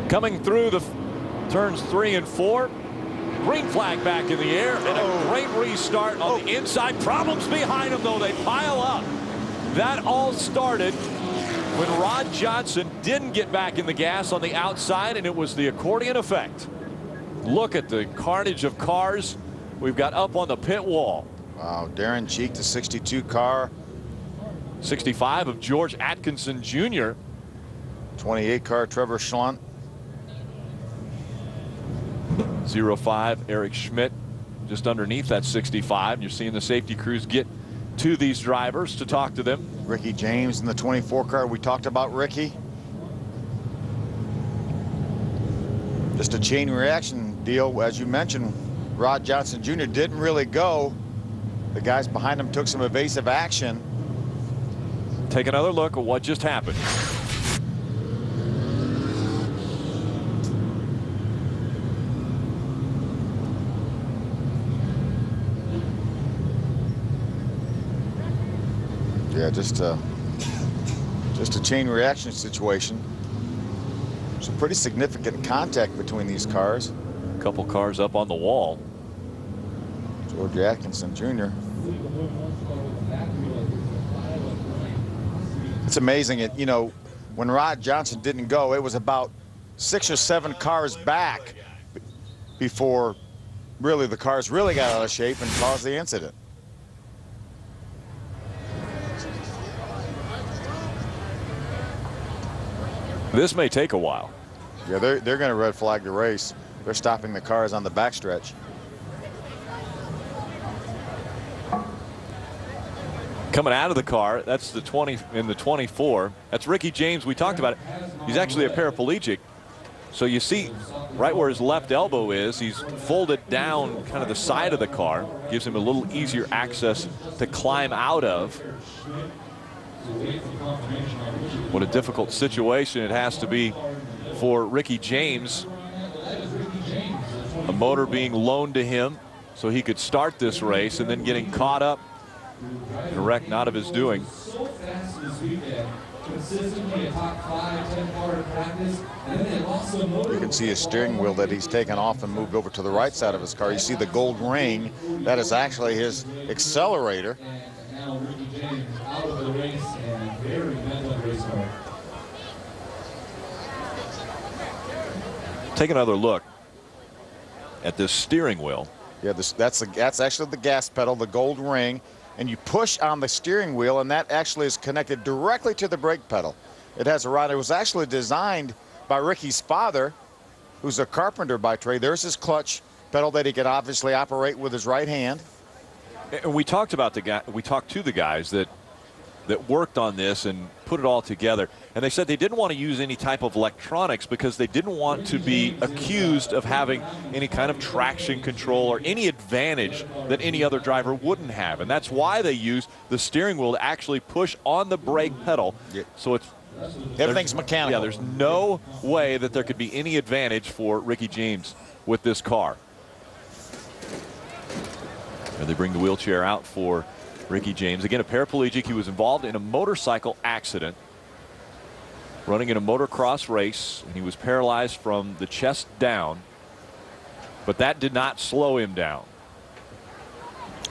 Coming through the turns 3 and 4. Green flag back in the air, and a great restart on the inside. Problems behind him, though. They pile up. That all started when Rod Johnson didn't get back in the gas on the outside, and it was the accordion effect. Look at the carnage of cars we've got up on the pit wall. Wow, Darren Cheek, the 62 car. 65 of George Atkinson Jr. 28 car, Trevor Schlunt. 05 Eric Schmidt just underneath that 65. You're seeing the safety crews get to these drivers to talk to them. Ricky James in the 24 car. We talked about Ricky. Just a chain reaction deal. As you mentioned, Rod Johnson Jr. didn't really go. The guys behind him took some evasive action. Take another look at what just happened. Yeah, just a chain reaction situation. Some pretty significant contact between these cars. A couple cars up on the wall. George Atkinson Jr. It's amazing. You know, when Rod Johnson didn't go, it was about 6 or 7 cars back before really the cars really got out of shape and caused the incident. This may take a while. Yeah, they're going to red flag the race. They're stopping the cars on the backstretch. Coming out of the car, that's the 20 in the 24. That's Ricky James. We talked about it. He's actually a paraplegic. So you see right where his left elbow is, he's folded down kind of the side of the car. Gives him a little easier access to climb out of. What a difficult situation it has to be for Ricky James. A motor being loaned to him so he could start this race, and then getting caught up in a wreck not of his doing. You can see his steering wheel that he's taken off and moved over to the right side of his car. You see the gold ring. That is actually his accelerator. Take another look at this steering wheel. Yeah, that's actually the gas pedal, the gold ring, and you push on the steering wheel, and that actually is connected directly to the brake pedal. It has a rod. It was actually designed by Ricky's father, who's a carpenter by trade. There's his clutch pedal that he can obviously operate with his right hand. And we talked about we talked to the guys that worked on this and put it all together, and they said they didn't want to use any type of electronics because they didn't want to be accused of having any kind of traction control or any advantage that any other driver wouldn't have, and that's why they use the steering wheel to actually push on the brake pedal. Yeah. So everything's mechanical. Yeah, there's no way that there could be any advantage for Ricky James with this car. And they bring the wheelchair out for Ricky James. Again, a paraplegic. He was involved in a motorcycle accident running in a motocross race, and he was paralyzed from the chest down, but that did not slow him down.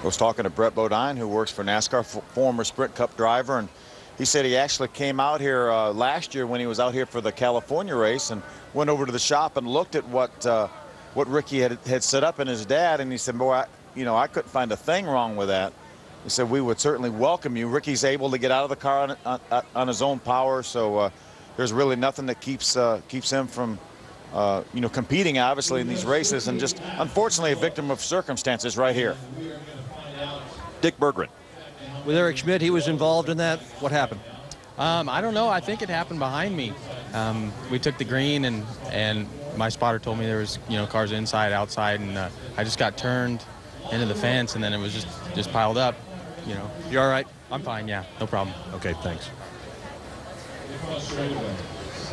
I was talking to Brett Bodine, who works for NASCAR, former Sprint Cup driver, and he said he actually came out here last year when he was out here for the California race and went over to the shop and looked at what Ricky had set up in his dad, and he said, boy, I couldn't find a thing wrong with that. He said, we would certainly welcome you. Ricky's able to get out of the car on his own power, so there's really nothing that keeps him from competing, obviously, in these races, and just unfortunately a victim of circumstances right here. Dick Berggren. With Eric Schmidt, he was involved in that. What happened? I don't know. I think it happened behind me. We took the green, and my spotter told me there was cars inside, outside, and I just got turned into the fence, and then it was just piled up. You all right? I'm fine. Yeah, no problem. Okay, thanks.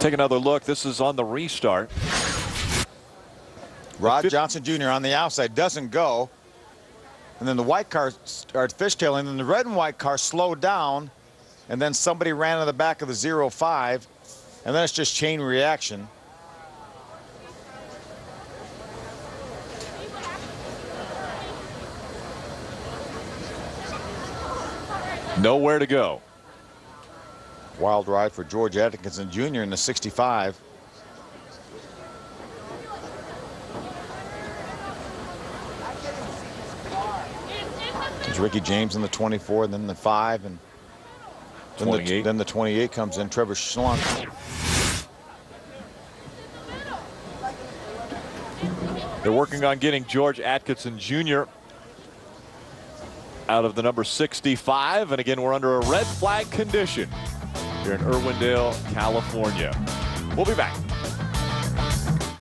Take another look. This is on the restart. Rod Johnson Jr. on the outside doesn't go, and then the white car started fishtailing, and then the red and white car slowed down, and then somebody ran in the back of the 05, and then it's just chain reaction. Nowhere to go. Wild ride for George Atkinson Jr. in the 65. There's Ricky James in the 24, then the 5, and then the 28 comes in, Trevor Schlunk. They're working on getting George Atkinson Jr. out of the number 65. And again, we're under a red flag condition here in Irwindale, California. We'll be back.